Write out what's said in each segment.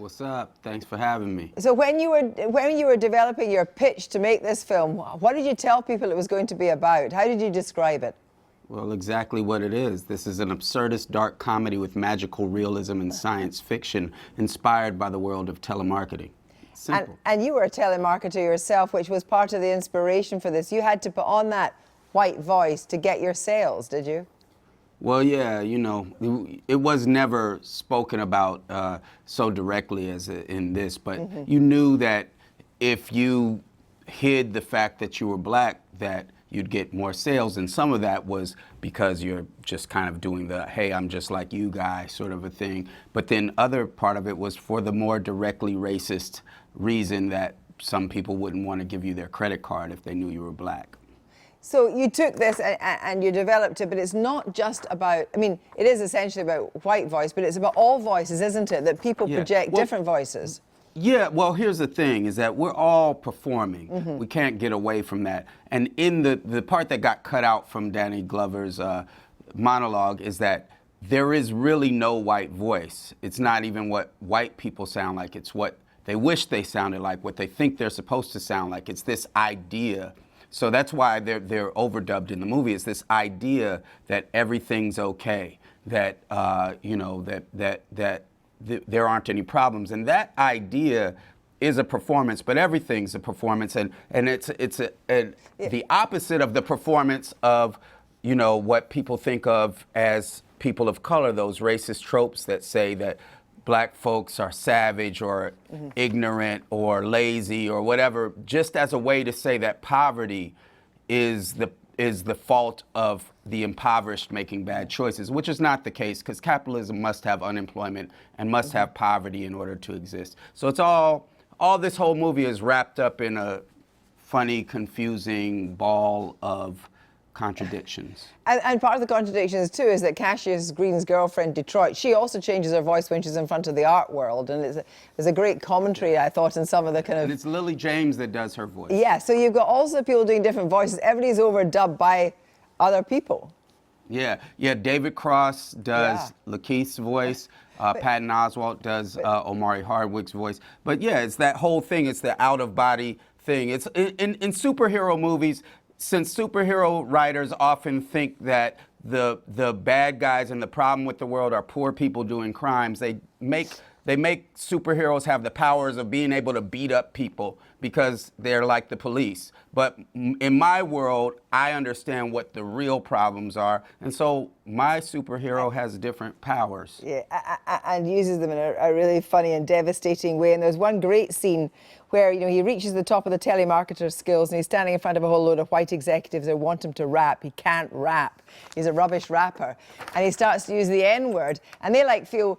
What's up? Thanks for having me. So when you were developing your pitch to make this film, what did you tell people it was going to be about? How did you describe it? Well, exactly what it is. This is an absurdist dark comedy with magical realism and science fiction inspired by the world of telemarketing. Simple. And you were a telemarketer yourself, which was part of the inspiration for this. You had to put on that white voice to get your sales, did you? Well, yeah, you know, it was never spoken about so directly as in this, but you knew that if you hid the fact that you were black, that you'd get more sales, and some of that was because you're just kind of doing the, hey, I'm just like you guy sort of a thing. But then other part of it was for the more directly racist reason that some people wouldn't want to give you their credit card if they knew you were black. So you took this and you developed it, but it's not just about, I mean, it is essentially about white voice, but it's about all voices, isn't it? That people project different voices. Yeah, well, here's the thing, is that we're all performing. We can't get away from that. And in the part that got cut out from Danny Glover's monologue is that there is really no white voice. It's not even what white people sound like. It's what they wish they sounded like, what they think they're supposed to sound like. It's this idea. So that's why they're overdubbed in the movie. It's this idea that everything's okay, that you know, that there aren't any problems, and that idea is a performance. But everything's a performance, and it's the opposite of the performance of, you know, what people think of as people of color. Those racist tropes that say that black folks are savage or ignorant or lazy or whatever, just as a way to say that poverty is the fault of the impoverished making bad choices, which is not the case, because capitalism must have unemployment and must have poverty in order to exist. So it's all this whole movie is wrapped up in a funny, confusing ball of contradictions. And part of the contradictions too is that Cassius Green's girlfriend, Detroit, she also changes her voice when she's in front of the art world, and there's a great commentary, I thought, in some of the kind of... And it's Lily James that does her voice. Yeah, so you've got also people doing different voices. Everybody's overdubbed by other people. Yeah, David Cross does Lakeith's voice. Patton Oswalt does Omari Hardwick's voice. But yeah, it's that whole thing. It's the out-of-body thing. It's in superhero movies. Since superhero writers often think that the bad guys and the problem with the world are poor people doing crimes, they make superheroes have the powers of being able to beat up people because they're like the police. But in my world, I understand what the real problems are, and so my superhero has different powers. Yeah, and uses them in a really funny and devastating way. And there's one great scene where, you know, he reaches the top of the telemarketer skills and he's standing in front of a whole load of white executives that want him to rap. He can't rap. He's a rubbish rapper. And he starts to use the N-word, and they like feel,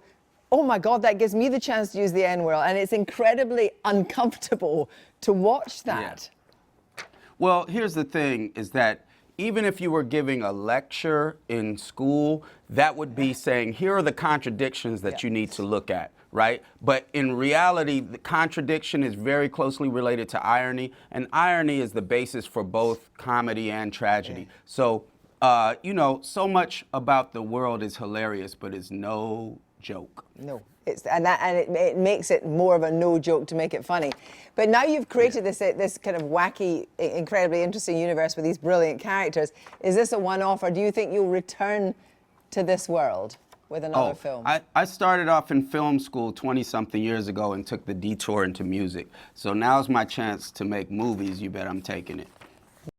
oh my God, that gives me the chance to use the N-word. And it's incredibly uncomfortable to watch that. Yeah. Well, here's the thing, is that even if you were giving a lecture in school, that would be saying, here are the contradictions that you need to look at, right? But in reality, the contradiction is very closely related to irony, and irony is the basis for both comedy and tragedy. So, you know, so much about the world is hilarious, but it's no joke. No, it makes it more of a no joke to make it funny. But now you've created this kind of wacky, incredibly interesting universe with these brilliant characters. Is this a one-off, or do you think you'll return to this world with another film? I started off in film school 20-something years ago and took the detour into music. So now's my chance to make movies. You bet I'm taking it.